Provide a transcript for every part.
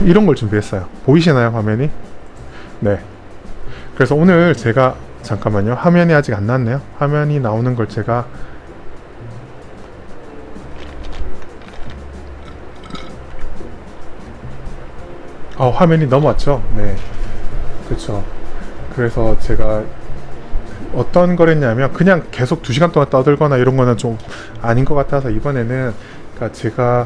이런 걸 준비했어요. 보이시나요, 화면이? 네. 그래서 오늘 제가 잠깐만요. 화면이 아직 안 나왔네요. 화면이 나오는 걸 제가 화면이 넘어왔죠. 네. 그렇죠. 그래서 제가 어떤 거랬냐면 그냥 계속 2시간 동안 떠들거나 이런 거는 좀 아닌 것 같아서 이번에는 그러니까 제가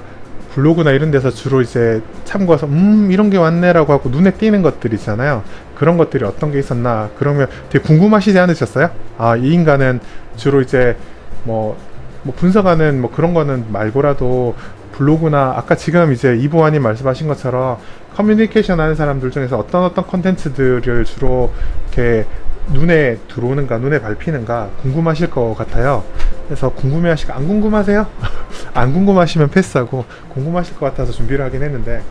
블로그나 이런 데서 주로 이제 참고해서 이런 게 왔네라고 하고 눈에 띄는 것들 있잖아요. 그런 것들이 어떤 게 있었나 그러면 되게 궁금하시지 않으셨어요? 이 인간은 주로 이제 뭐 분석하는 뭐 그런 거는 말고라도 블로그나 아까 지금 이제 이보아님 말씀하신 것처럼 커뮤니케이션 하는 사람들 중에서 어떤 컨텐츠들을 주로 이렇게 눈에 들어오는가 눈에 밟히는가 궁금하실 것 같아요. 그래서 궁금해하시고 안 궁금하세요? 안 궁금하시면 패스하고 궁금하실 것 같아서 준비를 하긴 했는데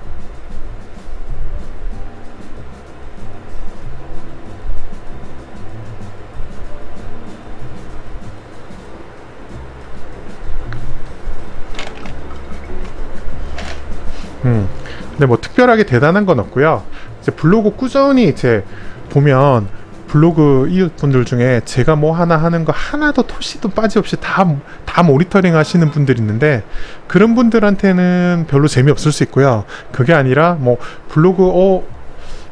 근데 뭐 특별하게 대단한 건 없고요. 이제 블로그 꾸준히 이제 보면 블로그 이웃분들 중에 제가 뭐 하나 하는 거 하나도 토시도 빠짐없이 다 모니터링 하시는 분들이 있는데 그런 분들한테는 별로 재미없을 수 있고요. 그게 아니라 뭐 블로그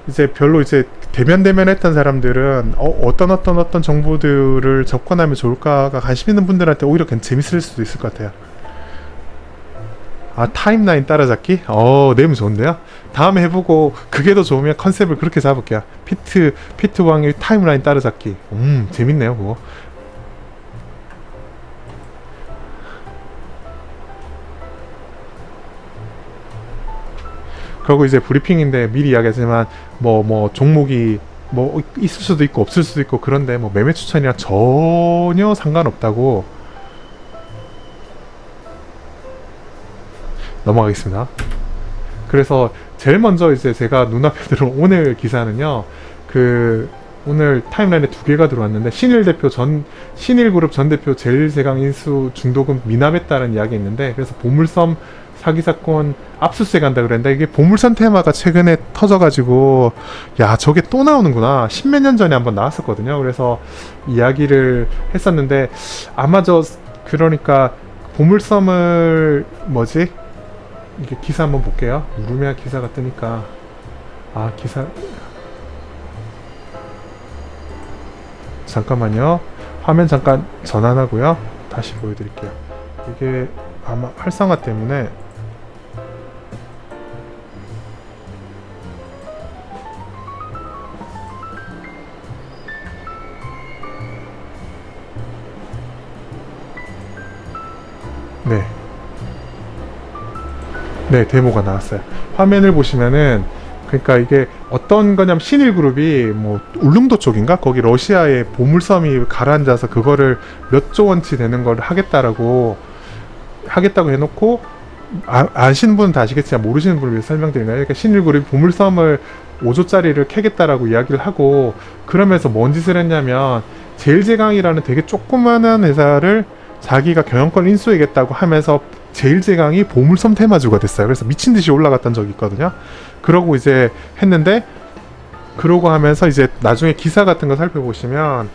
이제 별로 이제 대면 했던 사람들은 어떤 정보들을 접근하면 좋을까가 관심 있는 분들한테 오히려 재밌을 수도 있을 것 같아요. 타임라인 따라잡기? 내용 좋은데요? 다음에 해보고 그게 더 좋으면 컨셉을 그렇게 잡을게요. 피트 왕의 타임라인 따라잡기. 재밌네요 그거. 그리고 이제 브리핑인데 미리 이야기하지만 뭐 종목이 뭐 있을 수도 있고 없을 수도 있고 그런데 뭐 매매 추천이랑 전혀 상관없다고 넘어가겠습니다. 그래서 제일 먼저 이제 제가 눈앞에 들어온 오늘 기사는요. 오늘 타임라인에 2개가 들어왔는데 신일그룹 전 대표 제일제강 인수 중도금 미납했다는 이야기 있는데 그래서 보물섬 사기 사건 압수수색 한다 그랬는데 이게 보물섬 테마가 최근에 터져가지고 야 저게 또 나오는구나. 10몇 년 전에 한번 나왔었거든요. 그래서 이야기를 했었는데 아마 그러니까 보물섬을 이게 기사 한번 볼게요. 누르면 기사가 뜨니까 기사 잠깐만요. 화면 잠깐 전환하고요. 다시 보여드릴게요. 이게 아마 활성화 때문에 네, 데모가 나왔어요. 화면을 보시면은 그러니까 이게 어떤 거냐면 신일그룹이 뭐 울릉도 쪽인가 거기 러시아의 보물섬이 가라앉아서 그거를 몇 조 원치 되는 걸 하겠다고 해놓고 아시는 분은 다 아시겠지만 모르시는 분을 위해서 설명드리나요? 그러니까 신일그룹이 보물섬을 5조짜리를 캐겠다라고 이야기를 하고 그러면서 뭔 짓을 했냐면 제일제강이라는 되게 조그만한 회사를 자기가 경영권 인수하겠다고 하면서 제일제강이 보물섬 테마주가 됐어요. 그래서 미친듯이 올라갔던 적이 있거든요. 그러고 이제 했는데 그러고 하면서 이제 나중에 기사 같은 거 살펴보시면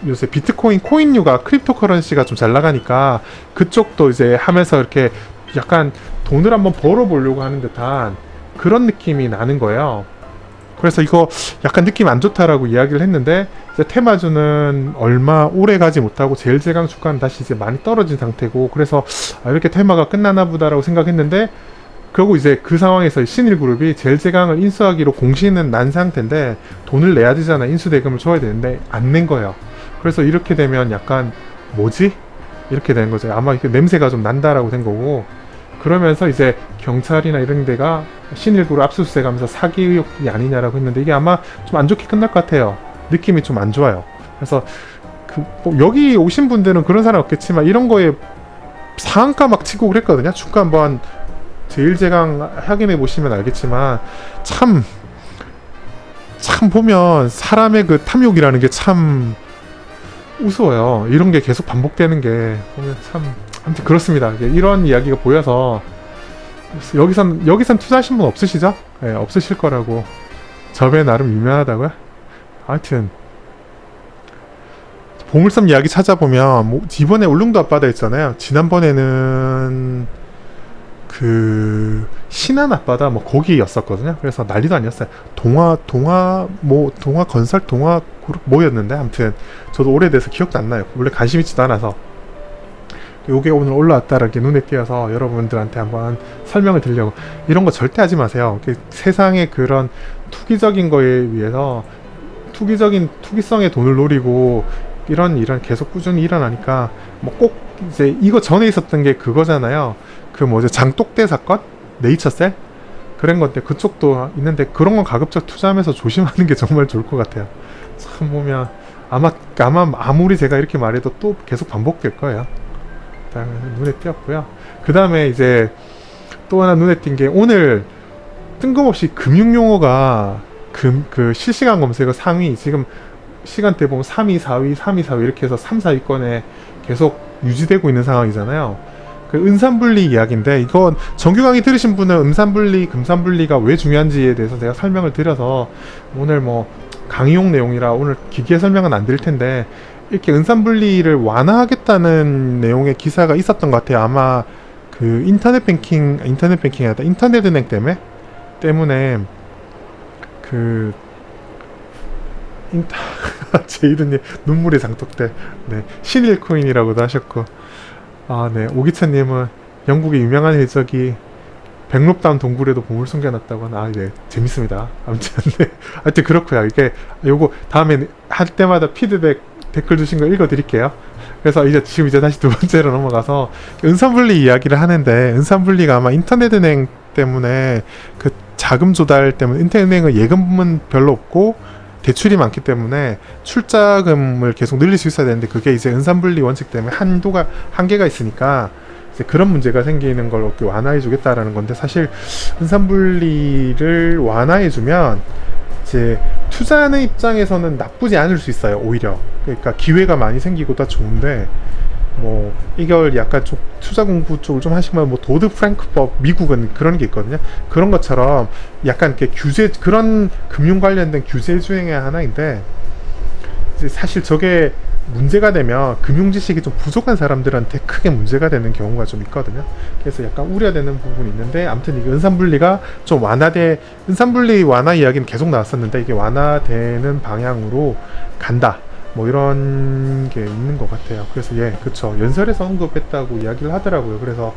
요새 비트코인 코인류가 크립토커런시가 좀 잘 나가니까 그쪽도 이제 하면서 이렇게 약간 돈을 한번 벌어보려고 하는 듯한 그런 느낌이 나는 거예요. 그래서 이거 약간 느낌 안 좋다라고 이야기를 했는데 이제 테마주는 얼마 오래 가지 못하고 제일제강 주가는 다시 이제 많이 떨어진 상태고 그래서 이렇게 테마가 끝나나 보다라고 생각했는데 그리고 이제 그 상황에서 신일그룹이 제일제강을 인수하기로 공시는 난 상태인데 돈을 내야 되잖아. 인수대금을 줘야 되는데 안 낸 거예요. 그래서 이렇게 되면 약간 뭐지? 이렇게 되는 거죠. 아마 이렇게 냄새가 좀 난다라고 된 거고 그러면서 이제 경찰이나 이런 데가 신일그룹 압수수색하면서 사기 의혹이 아니냐라고 했는데 이게 아마 좀 안 좋게 끝날 것 같아요. 느낌이 좀 안 좋아요. 그래서 여기 오신 분들은 그런 사람 없겠지만 이런 거에 상한가 막 치고 그랬거든요. 주가 한번 제일제강 확인해 보시면 알겠지만 참 보면 사람의 그 탐욕이라는 게 참 우스워요. 이런 게 계속 반복되는 게 보면 참 아무튼 그렇습니다. 이런 이야기가 보여서 여기선 투자하신 분 없으시죠? 예, 없으실 거라고. 저배 나름 유명하다고요? 하여튼 보물섬 이야기 찾아보면 뭐 이번에 울릉도 앞바다 있잖아요. 지난번에는 그 신안 앞바다 뭐 거기였었거든요. 그래서 난리도 아니었어요. 동화 건설 동화 그룹 뭐였는데 아무튼 저도 오래돼서 기억도 안 나요. 원래 관심 있지도 않아서. 요게 오늘 올라왔다라는 게 눈에 띄어서 여러분들한테 한번 설명을 드리려고. 이런 거 절대 하지 마세요. 세상의 그런 투기적인 거에 위해서 투기성의 돈을 노리고 이런 계속 꾸준히 일어나니까 뭐 꼭 이제 이거 전에 있었던 게 그거잖아요. 그 뭐죠, 장독대 사건? 네이처셀? 그런 건데 그쪽도 있는데 그런 건 가급적 투자하면서 조심하는 게 정말 좋을 것 같아요. 참 보면 아마 아무리 제가 이렇게 말해도 또 계속 반복될 거예요. 눈에 띄었고요. 그 다음에 이제 또 하나 눈에 띈 게 오늘 뜬금없이 금융용어가 그 실시간 검색어 상위 지금 시간대 보면 3위, 4위, 3위, 4위 이렇게 해서 3, 4위권에 계속 유지되고 있는 상황이잖아요. 그 은산분리 이야기인데 이건 정규 강의 들으신 분은 은산분리, 금산분리가 왜 중요한지에 대해서 제가 설명을 드려서 오늘 뭐 강의용 내용이라 오늘 기기의 설명은 안 드릴 텐데 이렇게 은산분리를 완화하겠다는 내용의 기사가 있었던 것 같아요. 아마 그 인터넷 뱅킹이 아니라 인터넷 은행 때문에 그 제이드님 눈물의 장독대 네 신일코인이라고도 하셨고 네 오기찬님은 영국의 유명한 해적이 백록담 동굴에도 보물 숨겨놨다고 네 재밌습니다. 아무튼 네 하여튼 그렇고요. 이게 요거 다음에 할 때마다 피드백 댓글 주신 거 읽어드릴게요. 그래서 지금 다시 두 번째로 넘어가서 은산분리 이야기를 하는데 은산분리가 아마 인터넷은행 때문에 그 자금 조달 때문에 인터넷은행은 예금은 별로 없고 대출이 많기 때문에 출자금을 계속 늘릴 수 있어야 되는데 그게 이제 은산분리 원칙 때문에 한계가 있으니까 이제 그런 문제가 생기는 걸 완화해 주겠다라는 건데 사실 은산분리를 완화해 주면 이제 투자하는 입장에서는 나쁘지 않을 수 있어요. 오히려 그러니까 기회가 많이 생기고 다 좋은데 뭐 이걸 약간 좀 투자 공부 쪽을 좀 하시면 뭐 도드 프랭크법 미국은 그런 게 있거든요. 그런 것처럼 약간 이렇게 규제 그런 금융 관련된 규제 주행의 하나인데 이제 사실 저게 문제가 되면 금융 지식이 좀 부족한 사람들한테 크게 문제가 되는 경우가 좀 있거든요. 그래서 약간 우려되는 부분이 있는데 아무튼 이게 은산분리가 좀 은산분리 완화 이야기는 계속 나왔었는데 이게 완화되는 방향으로 간다. 뭐 이런 게 있는 것 같아요. 그래서 그쵸 연설에서 언급했다고 이야기를 하더라고요. 그래서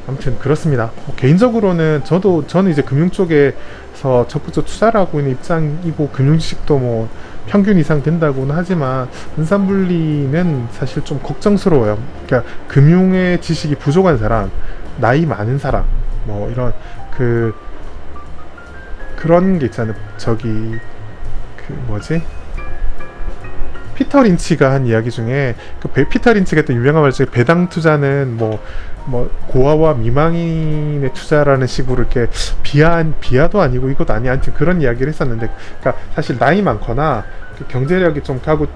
아무튼 그렇습니다. 개인적으로는 저는 이제 금융 쪽에서 적극적 투자를 하고 있는 입장이고 금융 지식도 뭐 평균 이상 된다고는 하지만 은산분리는 사실 좀 걱정스러워요. 그러니까 금융의 지식이 부족한 사람, 나이 많은 사람, 뭐 이런 그런 게 있잖아요. 피터 린치가 한 이야기 중에 피터 린치가 했던 유명한 말 중에 배당 투자는 뭐 고아와 미망인의 투자라는 식으로 이렇게 비하도 아니고 이것도 아니 아무튼 그런 이야기를 했었는데 그러니까 사실 나이 많거나 경제력이 좀 가고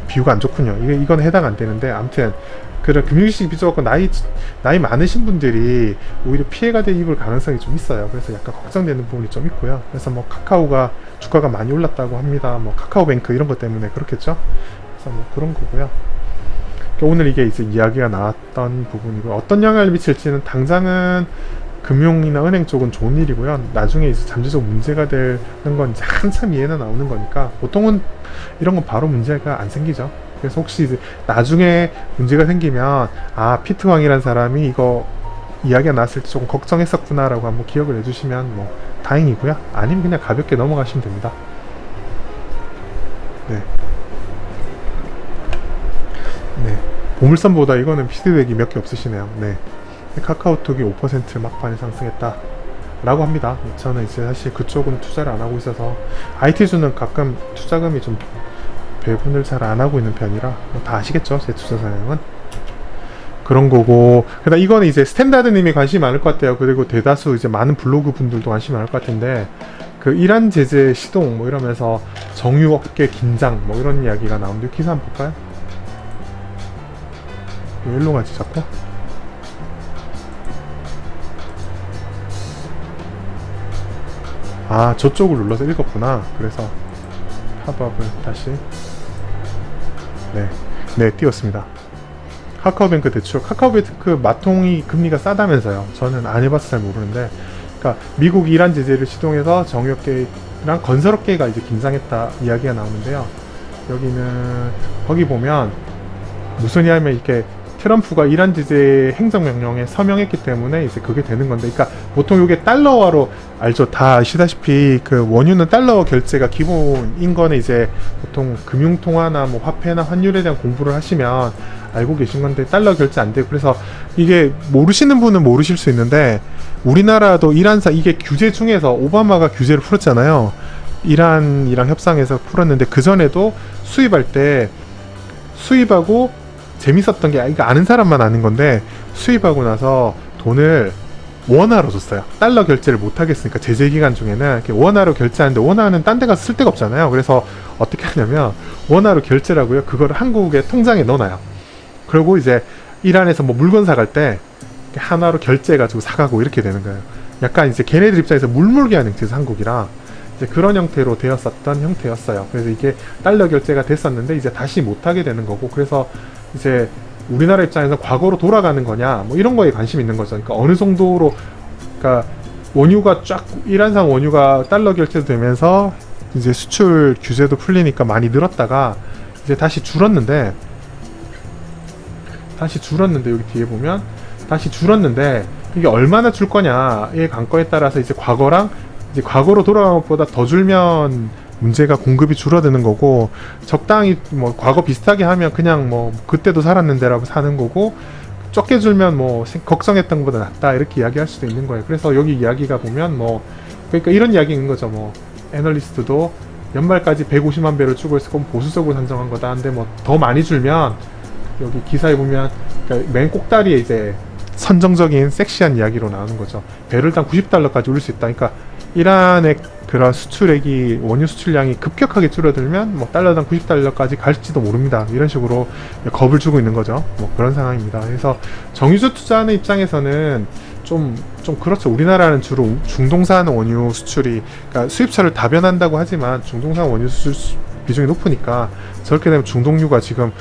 비유가 안 좋군요. 이건 해당 안 되는데 아무튼 그런 금융지식이 비좁고 나이 많으신 분들이 오히려 피해가 입을 가능성이 좀 있어요. 그래서 약간 걱정되는 부분이 좀 있고요. 그래서 뭐 카카오가 주가가 많이 올랐다고 합니다. 뭐 카카오뱅크 이런 것 때문에 그렇겠죠. 그래서 뭐 그런 거고요. 오늘 이게 이제 이야기가 나왔던 부분이고 어떤 영향을 미칠지는 당장은 금융이나 은행 쪽은 좋은 일이고요. 나중에 이제 잠재적 문제가 되는 건 이제 한참 이해는 나오는 거니까 보통은 이런 건 바로 문제가 안 생기죠. 그래서 혹시 이제 나중에 문제가 생기면 피트왕이란 사람이 이거 이야기가 나왔을 때 조금 걱정했었구나 라고 한번 기억을 해주시면 뭐 다행이고요. 아니면 그냥 가볍게 넘어가시면 됩니다. 네. 보물섬보다 이거는 피드백이 몇 개 없으시네요. 네. 카카오톡이 5% 막판에 상승했다 라고 합니다. 저는 이제 사실 그쪽은 투자를 안 하고 있어서 IT주는 가끔 투자금이 좀 배분을 잘 안 하고 있는 편이라 다 아시겠죠? 제 투자 성향은 그런 거고. 그다음 이거는 이제 스탠다드님이 관심이 많을 것 같아요. 그리고 대다수 이제 많은 블로그 분들도 관심이 많을 것 같은데 그 이란 제재 시동 뭐 이러면서 정유 업계 긴장 뭐 이런 이야기가 나오는데 기사 한번 볼까요? 왜 일로 가지 자꾸? 아, 저쪽을 눌러서 읽었구나. 그래서 팝업을 다시. 네, 띄웠습니다. 카카오뱅크 대출. 카카오뱅크 마통이 금리가 싸다면서요. 저는 안 해봐서 잘 모르는데, 그러니까 미국 이란 제재를 시동해서 정유업계랑 건설업계가 이제 긴장했다 이야기가 나오는데요. 여기는 거기 보면 무슨 이야기냐면 이렇게 트럼프가 이란 제재 행정명령에 서명했기 때문에 이제 그게 되는 건데, 그러니까 보통 이게 달러화로 알죠? 다 아시다시피 그 원유는 달러 결제가 기본인 거는 이제 보통 금융통화나 뭐 화폐나 환율에 대한 공부를 하시면 알고 계신 건데, 달러 결제 안 되고, 그래서 이게 모르시는 분은 모르실 수 있는데 우리나라도 이란사 이게 규제 중에서 오바마가 규제를 풀었잖아요. 이란이랑 협상해서 풀었는데 그 전에도 수입할 때 수입하고 재밌었던 게, 이거 아는 사람만 아는 건데, 수입하고 나서 돈을 원화로 줬어요. 달러 결제를 못 하겠으니까 제재 기간 중에는 이렇게 원화로 결제하는데, 원화는 딴 데 가서 쓸 데가 없잖아요. 그래서 어떻게 하냐면 원화로 결제를 하고요, 그거를 한국의 통장에 넣어놔요. 그리고 이제 이란에서 뭐 물건 사갈 때 하나로 결제해가지고 사가고 이렇게 되는 거예요. 약간 이제 걔네들 입장에서 물물게 하는 형태에서 한국이랑 이제 그런 형태로 되었었던 형태였어요. 그래서 이게 달러 결제가 됐었는데 이제 다시 못하게 되는 거고, 그래서 이제 우리나라 입장에서 과거로 돌아가는 거냐 뭐 이런 거에 관심이 있는 거죠. 그러니까 어느 정도로, 그러니까 원유가 쫙 이란산 원유가 달러 결제되면서 이제 수출 규제도 풀리니까 많이 늘었다가 이제 다시 줄었는데 여기 뒤에 보면 다시 줄었는데 이게 얼마나 줄 거냐의 관건에 따라서 이제 과거랑 이제 과거로 돌아간 것보다 더 줄면 문제가 공급이 줄어드는 거고, 적당히 뭐 과거 비슷하게 하면 그냥 뭐 그때도 살았는데라고 사는 거고, 적게 줄면 뭐 걱정했던 것보다 낫다 이렇게 이야기할 수도 있는 거예요. 그래서 여기 이야기가 보면 뭐 그러니까 이런 이야기인 거죠. 뭐 애널리스트도 연말까지 150만 배를 주고 있을 건 보수적으로 산정한 거다. 근데 뭐 더 많이 줄면 여기 기사에 보면 그러니까 맨 꼭다리에 이제 선정적인 섹시한 이야기로 나오는 거죠. 배럴당 90달러까지 올릴 수 있다. 그러니까 이란의 그런 수출액이, 원유 수출량이 급격하게 줄어들면 뭐 달러당 90달러까지 갈지도 모릅니다. 이런 식으로 겁을 주고 있는 거죠. 뭐 그런 상황입니다. 그래서 정유주 투자하는 입장에서는 좀 그렇죠. 우리나라는 주로 중동산 원유 수출이, 그러니까 수입처를 다변한다고 하지만 중동산 원유 수출 비중이 높으니까 저렇게 되면 중동유가 지금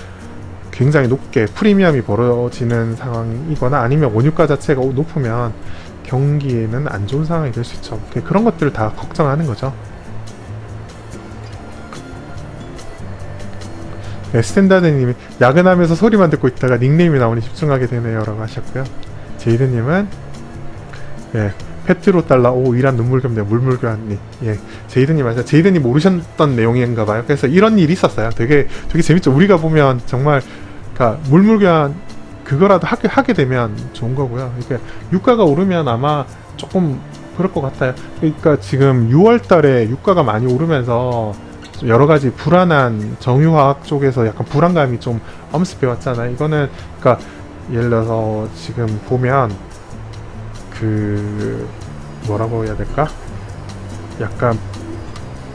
굉장히 높게 프리미엄이 벌어지는 상황이거나 아니면 원유가 자체가 높으면 경기에는 안 좋은 상황이 될 수 있죠. 그런 것들을 다 걱정하는 거죠. 네, 스탠다드님이 야근하면서 소리만 듣고 있다가 닉네임이 나오니 집중하게 되네요 라고 하셨고요. 제이드님은 페트로 달러, 오 이란 눈물겸네 물물교환님. 제이드님 아세요? 제이드님 모르셨던 내용인가 봐요. 그래서 이런 일이 있었어요. 되게 재밌죠. 우리가 보면 정말, 그러니까 물물교환 그거라도 하게 되면 좋은 거고요. 그러니까 유가가 오르면 아마 조금 그럴 것 같아요. 그러니까 지금 6월 달에 유가가 많이 오르면서 여러 가지 불안한, 정유화학 쪽에서 약간 불안감이 좀 엄습해 왔잖아요. 이거는 그러니까 예를 들어서 지금 보면 그 뭐라고 해야 될까? 약간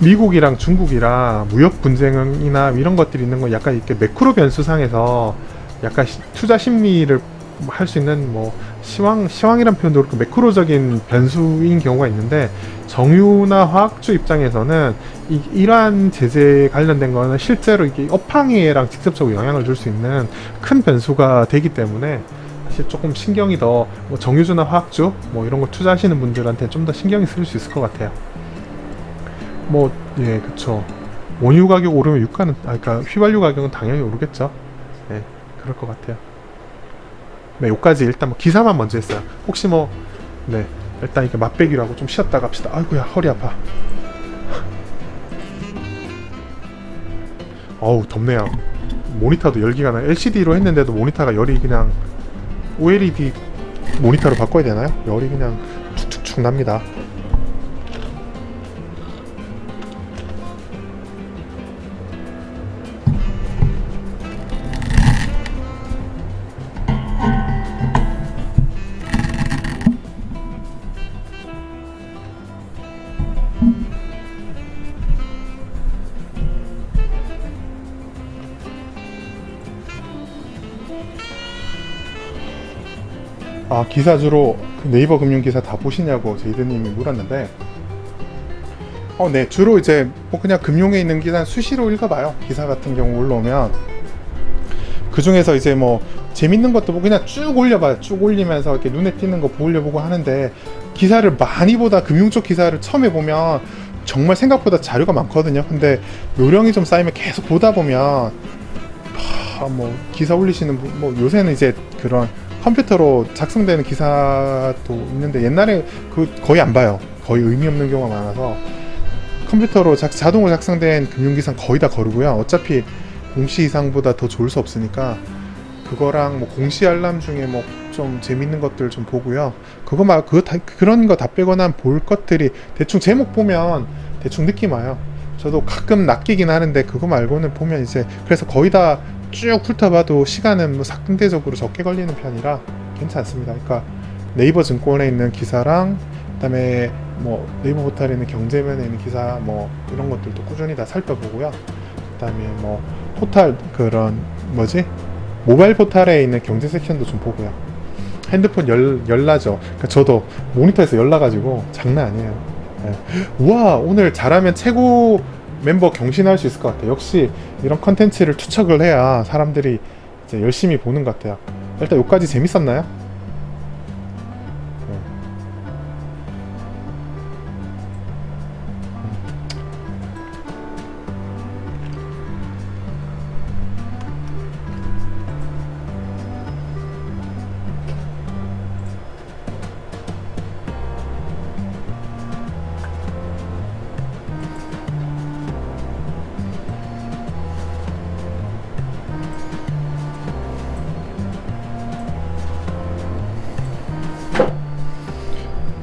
미국이랑 중국이랑 무역 분쟁이나 이런 것들이 있는 건 약간 이렇게 매크로 변수상에서 약간 투자 심리를 할 수 있는 뭐 시황이란 표현도 그렇고 매크로적인 변수인 경우가 있는데, 정유나 화학주 입장에서는 이러한 제재 관련된 거는 실제로 이게 업황에랑 직접적으로 영향을 줄 수 있는 큰 변수가 되기 때문에 사실 조금 신경이 더, 뭐 정유주나 화학주 뭐 이런 거 투자하시는 분들한테 좀 더 신경이 쓰일 수 있을 것 같아요. 뭐 그쵸. 원유 가격 오르면 유가는, 그러니까 휘발유 가격은 당연히 오르겠죠. 그럴 것 같아요. 요까지 일단 뭐 기사만 먼저 했어요. 혹시 뭐 일단 이게 맛배기로 하고 좀 쉬었다 갑시다. 아이고야 허리 아파. 어우 덥네요. 모니터도 열기가 나요. LCD로 했는데도 모니터가 열이 그냥 OLED 모니터로 바꿔야 되나요? 열이 그냥 축축축 납니다. 기사 주로 네이버 금융 기사 다 보시냐고 제이드님이 물었는데, 네. 주로 이제 뭐 그냥 금융에 있는 기사 수시로 읽어봐요. 기사 같은 경우 올라오면 그 중에서 이제 뭐 재밌는 것도 뭐 그냥 쭉 올려봐요. 쭉 올리면서 이렇게 눈에 띄는 거 올려보고 하는데 기사를 많이 보다 금융 쪽 기사를 처음에 보면 정말 생각보다 자료가 많거든요. 근데 요령이 좀 쌓이면 계속 보다 보면 뭐 기사 올리시는 분, 뭐 요새는 이제 그런 컴퓨터로 작성되는 기사도 있는데 옛날에 그 거의 안 봐요. 거의 의미 없는 경우가 많아서 컴퓨터로 자동으로 작성된 금융기사 거의 다 거르고요. 어차피 공시 이상보다 더 좋을 수 없으니까 그거랑 뭐 공시 알람 중에 뭐 좀 재밌는 것들 좀 보고요. 그거 막 그거 다 그런 거 다 빼고는 볼 것들이 대충 제목 보면 대충 느낌 와요. 저도 가끔 낚이긴 하는데 그거 말고는 보면 이제 그래서 거의 다 쭉 훑어봐도 시간은 뭐 상대적으로 적게 걸리는 편이라 괜찮습니다. 그러니까 네이버 증권에 있는 기사랑 그다음에 뭐 네이버 포털에 있는 경제면에 있는 기사 뭐 이런 것들도 꾸준히 다 살펴보고요. 그다음에 뭐 포털 그런 뭐지 모바일 포털에 있는 경제 섹션도 좀 보고요. 핸드폰 열나죠. 그러니까 저도 모니터에서 열나가지고 장난 아니에요. 네. 우와 오늘 잘하면 최고 멤버 경신할 수 있을 것 같아요. 역시 이런 컨텐츠를 투척을 해야 사람들이 이제 열심히 보는 것 같아요. 일단 여기까지 재밌었나요?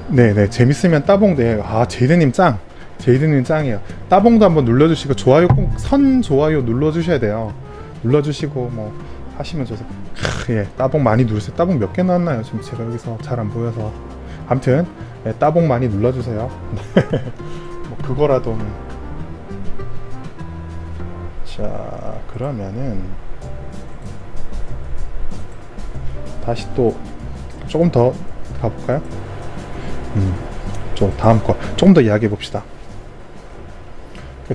네네 재밌으면 따봉 제이드님 짱 제이드님 짱이에요. 따봉도 한번 눌러주시고 좋아요 꼭 선 좋아요 눌러주셔야 돼요. 눌러주시고 뭐 하시면 좋아요. 예 따봉 많이 누르세요. 따봉 몇 개 나왔나요? 지금 제가 여기서 잘 안 보여서 아무튼 예, 따봉 많이 눌러주세요. 뭐 그거라도 자 그러면은 다시 또 조금 더 가볼까요? 좀 다음 거 조금 더 이야기해 봅시다.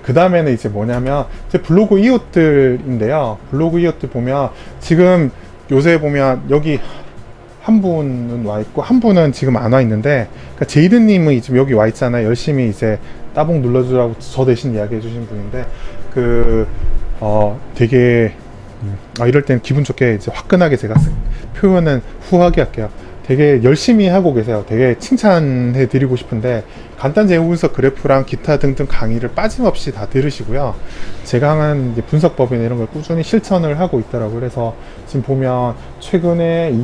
그 다음에는 이제 뭐냐면 제 블로그 이웃들인데요. 블로그 이웃들 보면 지금 요새 보면 여기 한 분은 와 있고 한 분은 지금 안 와 있는데 그러니까 제이드님은 지금 여기 와 있잖아요. 열심히 이제 따봉 눌러주라고 저 대신 이야기해 주신 분인데 되게 이럴 땐 기분 좋게 이제 화끈하게 제가 표현은 후하게 할게요. 되게 열심히 하고 계세요. 되게 칭찬해 드리고 싶은데 간단 재무 분석 그래프랑 기타 등등 강의를 빠짐없이 다 들으시고요. 제가 하는 이제 분석법이나 이런 걸 꾸준히 실천을 하고 있더라고요. 그래서 지금 보면 최근에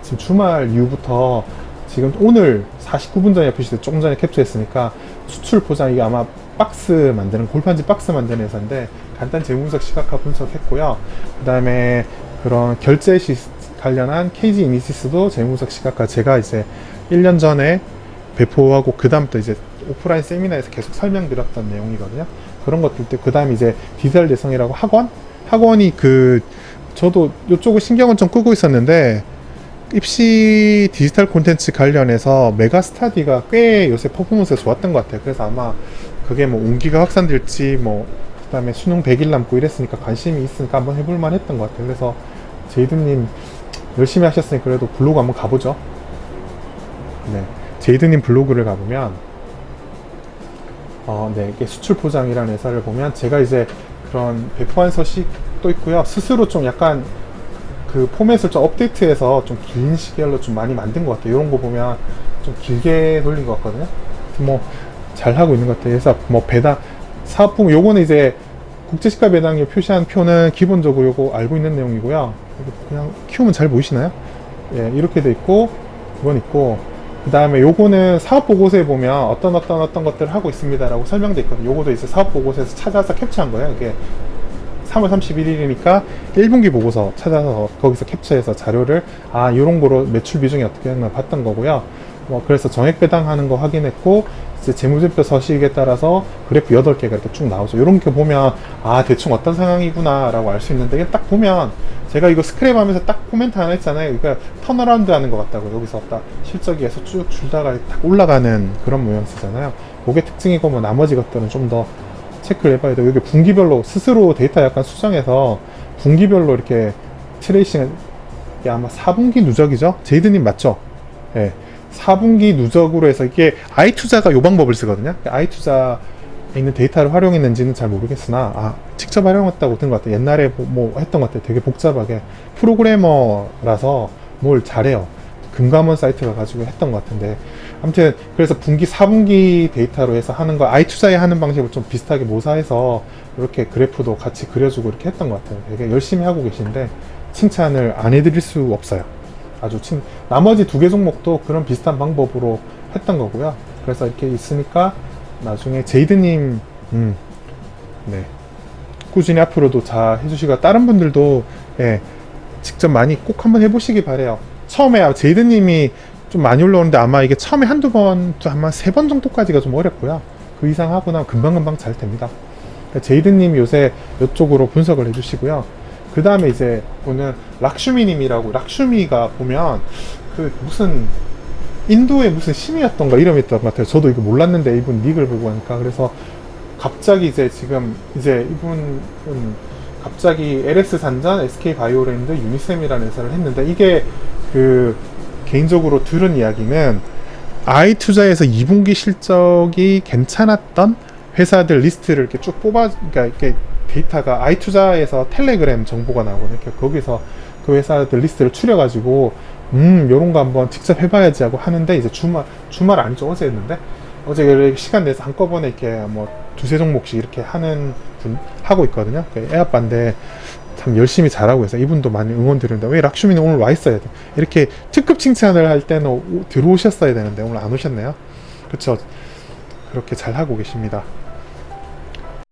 지금 주말 이후부터 지금 오늘 49분 전에 표시돼 조금 전에 캡처했으니까 수출 포장 이게 아마 박스 만드는 골판지 박스 만드는 회사인데 간단 재무 분석 시각화 분석했고요. 그 다음에 그런 결제 관련한 KG 이니시스도 재무분석 시각화 제가 이제 1년 전에 배포하고 그 다음부터 이제 오프라인 세미나에서 계속 설명드렸던 내용이거든요. 그런 것들 때 그 다음 이제 디지털 대성이라고 학원이 저도 이쪽을 신경을 좀 끄고 있었는데 입시 디지털 콘텐츠 관련해서 메가스타디가 꽤 요새 퍼포먼스가 좋았던 것 같아요. 그래서 아마 그게 뭐 온기가 확산될지 뭐 그 다음에 수능 100일 남고 이랬으니까 관심이 있으니까 한번 해볼만 했던 것 같아요. 그래서 제이드님 열심히 하셨으니 그래도 블로그 한번 가보죠. 네, 제이드님 블로그를 가보면 네, 이게 수출 포장이라는 회사를 보면 제가 이제 그런 배포한 서식도 있고요. 스스로 좀 약간 그 포맷을 좀 업데이트해서 좀 긴 시계열로 좀 많이 만든 것 같아요. 이런 거 보면 좀 길게 돌린 것 같거든요. 뭐 잘 하고 있는 것 같아요. 그래서 뭐 배당 사업부 요거는 이제 국제시가 배당률 표시한 표는 기본적으로 요거 알고 있는 내용이고요. 그냥 키우면 잘 보이시나요? 예, 이렇게 돼 있고 이건 있고 그 다음에 요거는 사업보고서에 보면 어떤 것들을 하고 있습니다 라고 설명돼 있거든요. 요거도 이제 사업보고서에서 찾아서 캡처한 거예요. 이게 3월 31일이니까 1분기 보고서 찾아서 거기서 캡처해서 자료를 요런 거로 매출 비중이 어떻게 하나 봤던 거고요. 뭐 그래서 정액 배당하는 거 확인했고 이제 재무제표 서식에 따라서 그래프 8개가 이렇게 쭉 나오죠. 이런 게 보면 아 대충 어떤 상황이구나 라고 알 수 있는데, 이게 딱 보면 제가 이거 스크랩 하면서 딱 코멘트 하나 했잖아요. 그러니까 턴어라운드 하는 것 같다고. 여기서 딱 실적에서 쭉 줄다가 딱 올라가는 그런 모양새잖아요. 그게 특징이고, 뭐 나머지 것들은 좀 더 체크를 해봐야 돼요. 여기 분기별로 스스로 데이터 약간 수정해서 분기별로 이렇게 트레이싱, 이게 아마 4분기 누적이죠? 제이드님 맞죠? 예. 4분기 누적으로 해서, 이게 아이투자가 요 방법을 쓰거든요. 아이투자에 있는 데이터를 활용했는지는 잘 모르겠으나, 아, 직접 활용했다고 든 것 같아요. 옛날에 뭐 했던 것 같아요. 되게 복잡하게. 프로그래머라서 뭘 잘해요. 금감원 사이트가 가지고 했던 것 같은데. 아무튼, 그래서 분기, 4분기 데이터로 해서 하는 거, 아이투자에 하는 방식을 좀 비슷하게 모사해서 이렇게 그래프도 같이 그려주고 이렇게 했던 것 같아요. 되게 열심히 하고 계신데, 칭찬을 안 해드릴 수 없어요. 아주 나머지 2개 종목도 그런 비슷한 방법으로 했던 거고요. 그래서 이렇게 있으니까 나중에 제이드님 네, 꾸준히 앞으로도 잘 해주시고, 다른 분들도 예, 직접 많이 꼭 한번 해보시기 바래요. 처음에 제이드님이 좀 많이 올라오는데, 아마 이게 처음에 한두 번, 아마 3번 정도까지가 좀 어렵고요. 그 이상 하고 나면 금방금방 잘 됩니다. 그러니까 제이드님이 요새 이쪽으로 분석을 해주시고요. 그 다음에 이제 보는 락슈미님이라고, 락슈미가 보면 그 무슨 인도의 무슨 신이었던가 이름이 있던 것 같아요. 저도 이거 몰랐는데 이분 닉을 보고 하니까. 그래서 갑자기 이제 지금 이제 이분은 갑자기 LS 산전, SK 바이오랜드, 유니셈이라는 회사를 했는데, 이게 그 개인적으로 들은 이야기는 아이투자에서 2분기 실적이 괜찮았던 회사들 리스트를 이렇게 쭉 뽑아, 그러니까 이렇게 데이터가 아이투자에서 텔레그램 정보가 나오거든요. 거기서 그 회사들 리스트를 추려가지고 요런 거 한번 직접 해봐야지 하고 하는데, 이제 주말 아니죠, 어제 했는데, 어제 시간 내서 한꺼번에 이렇게 뭐 2-3종목씩 이렇게 하는 분 하고 있거든요. 애아빠인데 참 열심히 잘하고 있어요. 이분도 많이 응원 드립니다. 왜 락슈미는 오늘 와 있어야 돼? 이렇게 특급 칭찬을 할 때는 들어오셨어야 되는데 오늘 안 오셨네요. 그렇죠. 그렇게 잘 하고 계십니다.